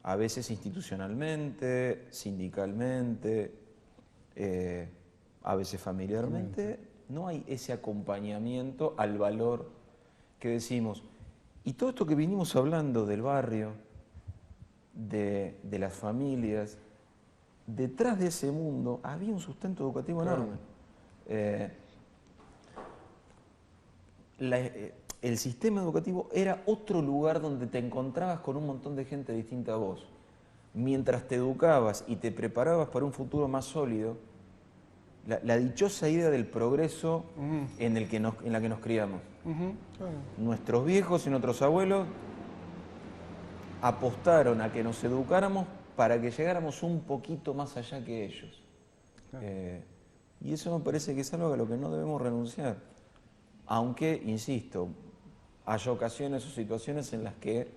a veces institucionalmente, sindicalmente, a veces familiarmente, no hay ese acompañamiento al valor que decimos. Y todo esto que vinimos hablando del barrio, de las familias, detrás de ese mundo había un sustento educativo enorme. El sistema educativo era otro lugar donde te encontrabas con un montón de gente distinta a vos. Mientras te educabas y te preparabas para un futuro más sólido, la dichosa idea del progreso en la que nos criamos. Nuestros viejos y nuestros abuelos apostaron a que nos educáramos para que llegáramos un poquito más allá que ellos. Y eso me parece que es algo a lo que no debemos renunciar. Aunque, insisto, haya ocasiones o situaciones en las que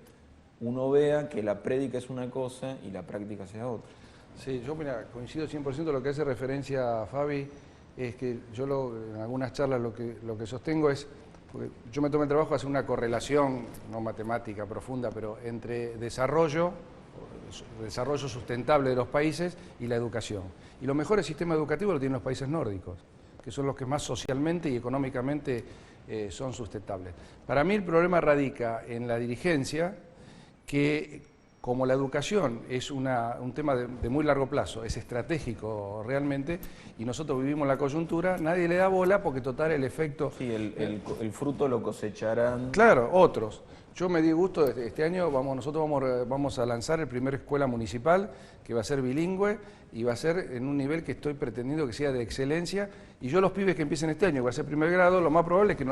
uno vea que la prédica es una cosa y la práctica sea otra. Sí, yo mira, coincido 100% con lo que hace referencia a Fabi, es que yo en algunas charlas lo que sostengo es, porque yo me tomé el trabajo de hacer una correlación, no matemática profunda, pero entre desarrollo sustentable de los países y la educación. Y los mejores sistemas educativos lo tienen los países nórdicos, que son los que más socialmente y económicamente son sustentables. Para mí el problema radica en la dirigencia, que como la educación es un tema de muy largo plazo, es estratégico realmente, y nosotros vivimos la coyuntura, nadie le da bola porque total el efecto... Sí, el fruto lo cosecharán. Claro, otros. Yo me di gusto, este año nosotros vamos a lanzar el primer escuela municipal, que va a ser bilingüe, y va a ser en un nivel que estoy pretendiendo que sea de excelencia, y yo los pibes que empiecen este año, que va a ser primer grado, lo más probable es que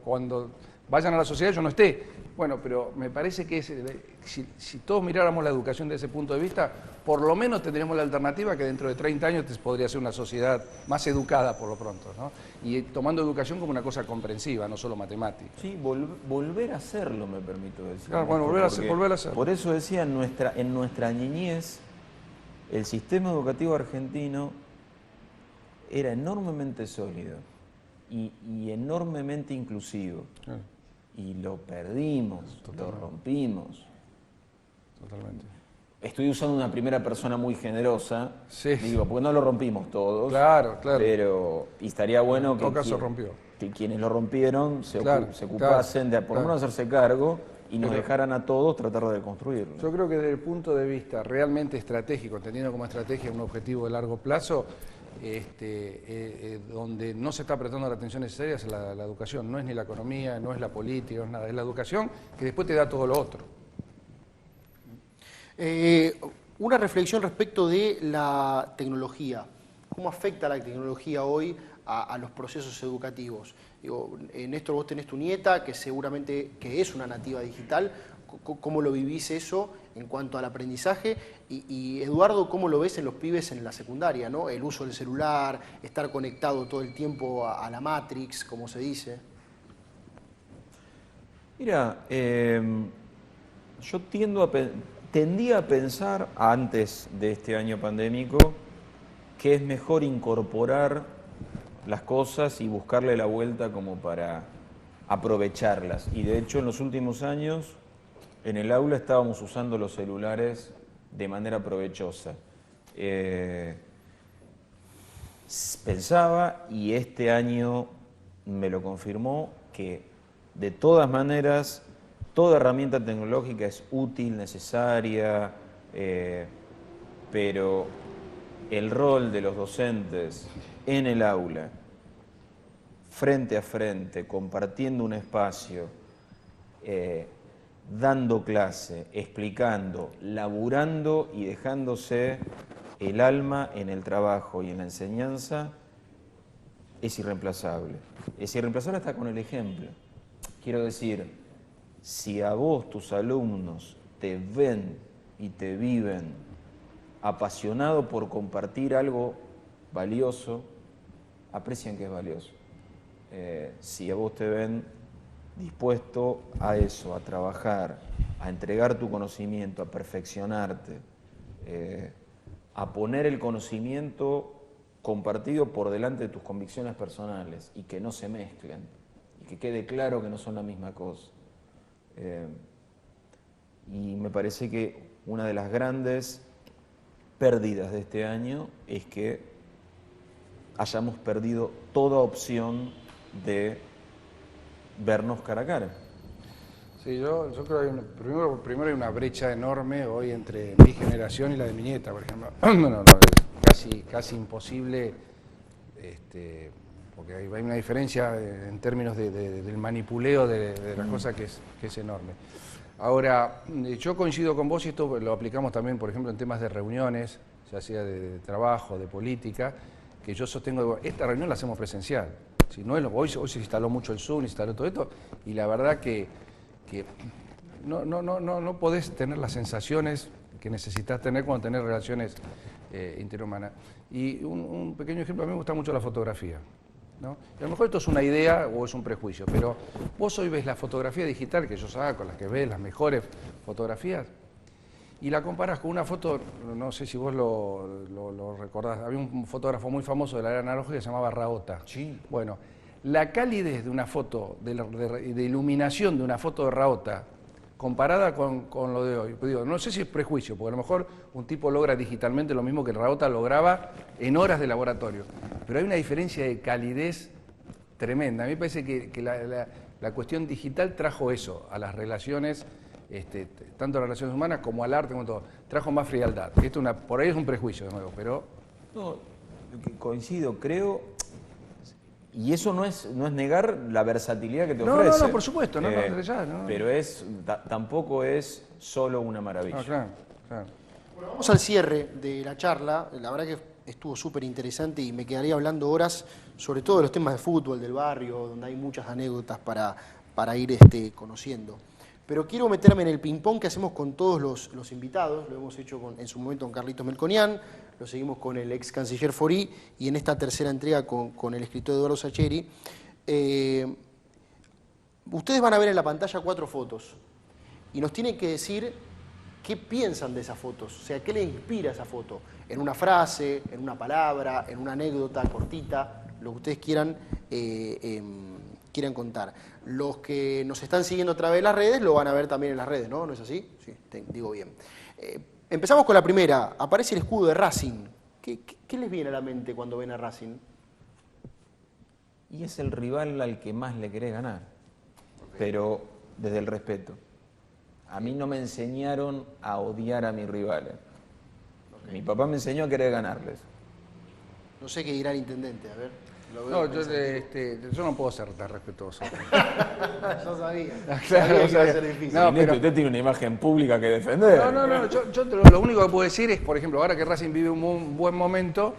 cuando vayan a la sociedad yo no esté. Bueno, pero me parece que si todos miráramos la educación desde ese punto de vista, por lo menos tendríamos la alternativa que dentro de 30 años podría ser una sociedad más educada por lo pronto, ¿no? Y tomando educación como una cosa comprensiva, no solo matemática. Sí, volver a hacerlo, me permito decir. Claro, bueno, volver a hacerlo. Por eso decía, en nuestra niñez, el sistema educativo argentino era enormemente sólido y enormemente inclusivo. Claro. Y lo perdimos, lo rompimos. Totalmente. Estoy usando una primera persona muy generosa, Sí. digo, porque no lo rompimos todos. Claro, claro. Pero y estaría bueno En todo caso rompió. que quienes lo rompieron se ocupasen de por lo menos hacerse cargo y nos dejaran a todos tratar de construirlo. Yo creo que desde el punto de vista realmente estratégico, entendiendo como estrategia un objetivo de largo plazo, donde no se está prestando la atención necesaria es la educación, no es ni la economía, no es la política, no es nada, es la educación que después te da todo lo otro. Una reflexión respecto de la tecnología. ¿Cómo afecta la tecnología hoy a los procesos educativos? Digo, Néstor, vos tenés tu nieta, que seguramente que es una nativa digital. ¿Cómo lo vivís eso en cuanto al aprendizaje? Y Eduardo, ¿cómo lo ves en los pibes en la secundaria, ¿no? El uso del celular, estar conectado todo el tiempo a la Matrix, como se dice. Mira, yo tendía a pensar, antes de este año pandémico, que es mejor incorporar las cosas y buscarle la vuelta como para aprovecharlas. Y de hecho, en los últimos años, en el aula estábamos usando los celulares de manera provechosa. Pensaba, y este año me lo confirmó, que de todas maneras toda herramienta tecnológica es útil, necesaria, pero el rol de los docentes en el aula, frente a frente, compartiendo un espacio, dando clase, explicando, laburando y dejándose el alma en el trabajo y en la enseñanza, es irreemplazable. Es irreemplazable hasta con el ejemplo. Quiero decir, si a vos, tus alumnos, te ven y te viven apasionado por compartir algo valioso, aprecian que es valioso. Si a vos te ven dispuesto a eso, a trabajar, a entregar tu conocimiento, a perfeccionarte, a poner el conocimiento compartido por delante de tus convicciones personales y que no se mezclen, y que quede claro que no son la misma cosa. Y me parece que una de las grandes pérdidas de este año es que hayamos perdido toda opción de vernos cara a cara. Sí, yo creo que primero hay una brecha enorme hoy entre mi generación y la de mi nieta, por ejemplo. Bueno, es casi imposible, porque hay una diferencia en términos del manipuleo de las cosas que es enorme. Ahora, yo coincido con vos y esto lo aplicamos también, por ejemplo, en temas de reuniones, ya sea de trabajo, de política, que yo sostengo, esta reunión la hacemos presencial. Si no, hoy se instaló mucho el Zoom, instaló todo esto, y la verdad que no podés tener las sensaciones que necesitas tener cuando tenés relaciones interhumanas. Y un pequeño ejemplo, a mí me gusta mucho la fotografía, ¿no? Y a lo mejor esto es una idea o es un prejuicio, pero vos hoy ves la fotografía digital que yo saco, las que ves, las mejores fotografías, y la comparas con una foto, no sé si vos lo recordás, había un fotógrafo muy famoso de la era analógica que se llamaba Raota. Sí. Bueno, la calidez de una foto, de iluminación de una foto de Raota, comparada con lo de hoy, digo, no sé si es prejuicio, porque a lo mejor un tipo logra digitalmente lo mismo que Raota lograba en horas de laboratorio, pero hay una diferencia de calidez tremenda. A mí me parece que la cuestión digital trajo eso a las relaciones, tanto a las relaciones humanas como al arte, como todo. Trajo más frialdad. Esto por ahí es un prejuicio, de nuevo, pero... No, coincido, creo, y eso no es negar la versatilidad que te ofrece. No, por supuesto, no. Pero tampoco es solo una maravilla. No, claro. Bueno, vamos al cierre de la charla. La verdad que estuvo súper interesante y me quedaría hablando horas, sobre todo de los temas de fútbol, del barrio, donde hay muchas anécdotas para ir conociendo. Pero quiero meterme en el ping-pong que hacemos con todos los invitados. Lo hemos hecho en su momento con Carlitos Melconian, lo seguimos con el ex canciller Forí y en esta tercera entrega con el escritor Eduardo Sacheri. Ustedes van a ver en la pantalla 4 fotos y nos tienen que decir qué piensan de esas fotos, o sea, qué les inspira esa foto, en una frase, en una palabra, en una anécdota cortita, lo que ustedes quieran contar. Los que nos están siguiendo a través de las redes lo van a ver también en las redes, ¿no? ¿No es así? Sí, digo bien. Empezamos con la primera. Aparece el escudo de Racing. ¿Qué les viene a la mente cuando ven a Racing? Y es el rival al que más le querés ganar, pero desde el respeto. A mí no me enseñaron a odiar a mis rivales. Mi papá me enseñó a querer ganarles. No sé qué dirá el intendente, a ver. No, yo no puedo ser tan respetuoso. Yo sabía. Claro, Sabía que iba a ser difícil. No, pero usted tiene una imagen pública que defender. No, yo lo único que puedo decir es, por ejemplo, ahora que Racing vive un buen momento,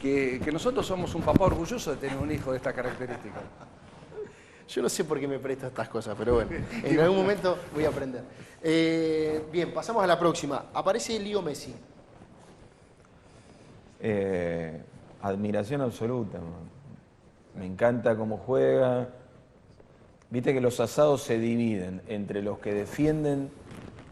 que nosotros somos un papá orgulloso de tener un hijo de esta característica. Yo no sé por qué me presto a estas cosas, pero bueno, en algún momento voy a aprender. Bien, pasamos a la próxima. Aparece Leo Messi. Admiración absoluta, man. Me encanta cómo juega. Viste que los asados se dividen entre los que defienden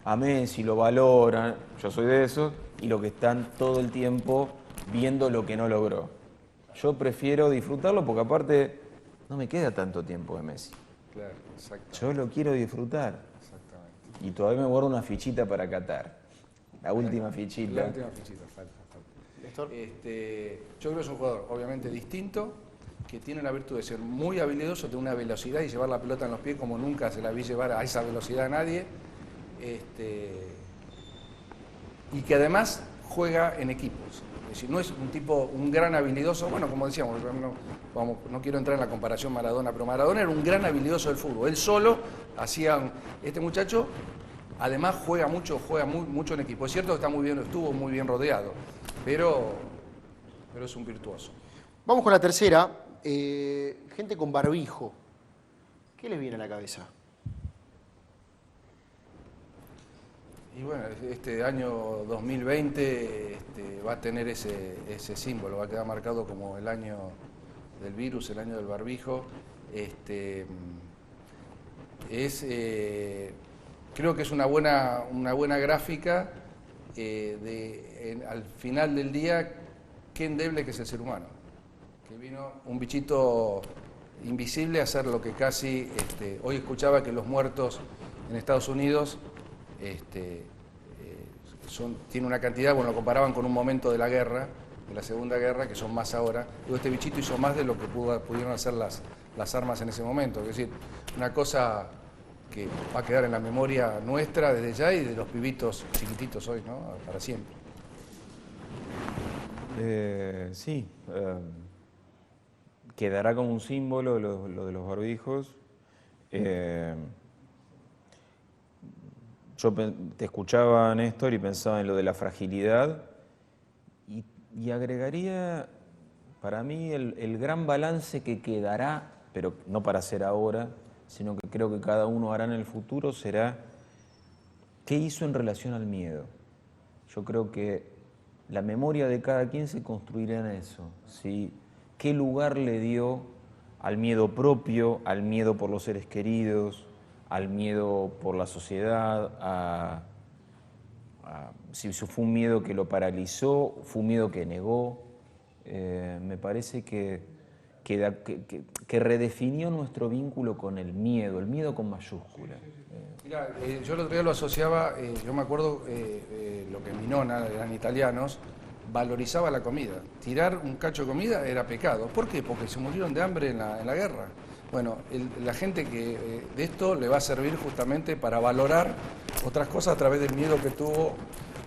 a Messi, lo valoran, yo soy de esos, y los que están todo el tiempo viendo lo que no logró. Yo prefiero disfrutarlo porque aparte no me queda tanto tiempo de Messi. Claro, exacto. Yo lo quiero disfrutar. Exactamente. Y todavía me guardo una fichita para Qatar. La última fichita. La última fichita, falta. Néstor. Yo creo que es un jugador obviamente distinto, que tiene la virtud de ser muy habilidoso, de una velocidad y llevar la pelota en los pies como nunca se la vi llevar a esa velocidad a nadie. Y que además juega en equipos. Es decir, no es un gran habilidoso, bueno, como decíamos, no quiero entrar en la comparación Maradona, pero Maradona era un gran habilidoso del fútbol. Él solo hacía, este muchacho además juega mucho en equipo. Es cierto que estuvo muy bien rodeado, pero es un virtuoso. Vamos con la tercera. Gente con barbijo. ¿Qué les viene a la cabeza? Y bueno, este año 2020 va a tener ese símbolo, va a quedar marcado como el año del virus, el año del barbijo. Creo que es una buena gráfica al final del día, qué endeble que es el ser humano. Que vino un bichito invisible a hacer lo que casi... hoy escuchaba que los muertos en Estados Unidos tiene una cantidad, bueno, lo comparaban con un momento de la guerra, de la Segunda Guerra, que son más ahora. Digo, este bichito hizo más de lo que pudieron hacer las armas en ese momento. Es decir, una cosa que va a quedar en la memoria nuestra desde ya y de los pibitos chiquititos hoy, ¿no? Para siempre. Sí. Quedará como un símbolo lo de los barbijos. Yo te escuchaba, Néstor, y pensaba en lo de la fragilidad y agregaría, para mí, el gran balance que quedará, pero no para hacer ahora, sino que creo que cada uno hará en el futuro, será qué hizo en relación al miedo. Yo creo que la memoria de cada quien se construirá en eso, ¿sí? ¿Qué lugar le dio al miedo propio, al miedo por los seres queridos, al miedo por la sociedad, a si fue un miedo que lo paralizó, fue un miedo que negó. Me parece que redefinió nuestro vínculo con el miedo con mayúscula. Mirá, yo el otro día lo asociaba, yo me acuerdo lo que mi nona, eran italianos, valorizaba la comida. Tirar un cacho de comida era pecado. ¿Por qué? Porque se murieron de hambre en la guerra. Bueno, la gente que de esto le va a servir justamente para valorar otras cosas a través del miedo que tuvo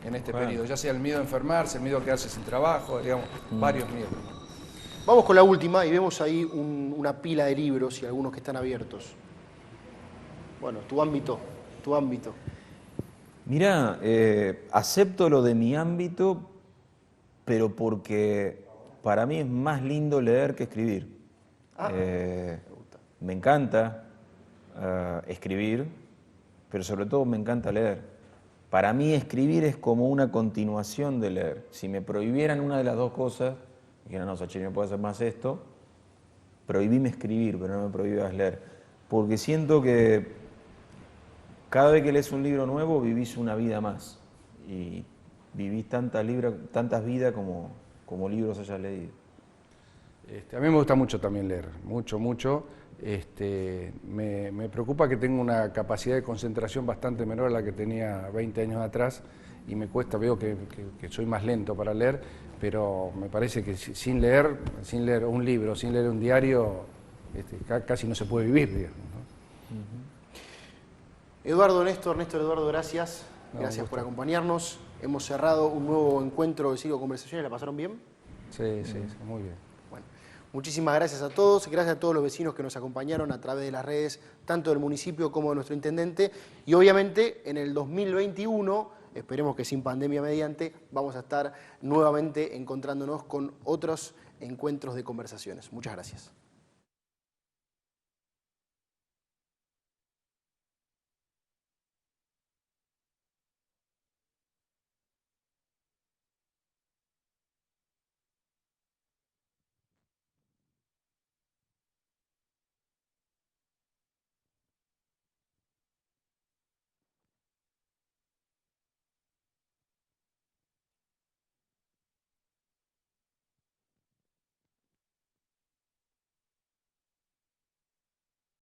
en este periodo, ya sea el miedo a enfermarse, el miedo a quedarse sin trabajo, digamos, varios miedos. Vamos con la última y vemos ahí una pila de libros y algunos que están abiertos. Bueno, tu ámbito. Mirá, acepto lo de mi ámbito, pero porque para mí es más lindo leer que escribir. Me encanta escribir, pero sobre todo me encanta leer. Para mí escribir es como una continuación de leer. Si me prohibieran una de las dos cosas, dijeran, no, Sacheri, no puedes hacer más esto, prohibíme escribir, pero no me prohíbas leer. Porque siento que cada vez que lees un libro nuevo vivís una vida más. Y vivís tantas vidas como libros hayas leído. A mí me gusta mucho también leer, mucho. Me preocupa que tengo una capacidad de concentración bastante menor a la que tenía 20 años atrás y me cuesta, veo que soy más lento para leer, pero me parece que sin leer un libro, sin leer un diario, casi no se puede vivir, digamos, ¿no? Eduardo, Eduardo, gracias. Gracias por acompañarnos. Hemos cerrado un nuevo encuentro de Ciclo Conversaciones. ¿La pasaron bien? Sí, muy bien. Bueno, muchísimas gracias a todos. Gracias a todos los vecinos que nos acompañaron a través de las redes, tanto del municipio como de nuestro intendente. Y obviamente en el 2021, esperemos que sin pandemia mediante, vamos a estar nuevamente encontrándonos con otros encuentros de conversaciones. Muchas gracias.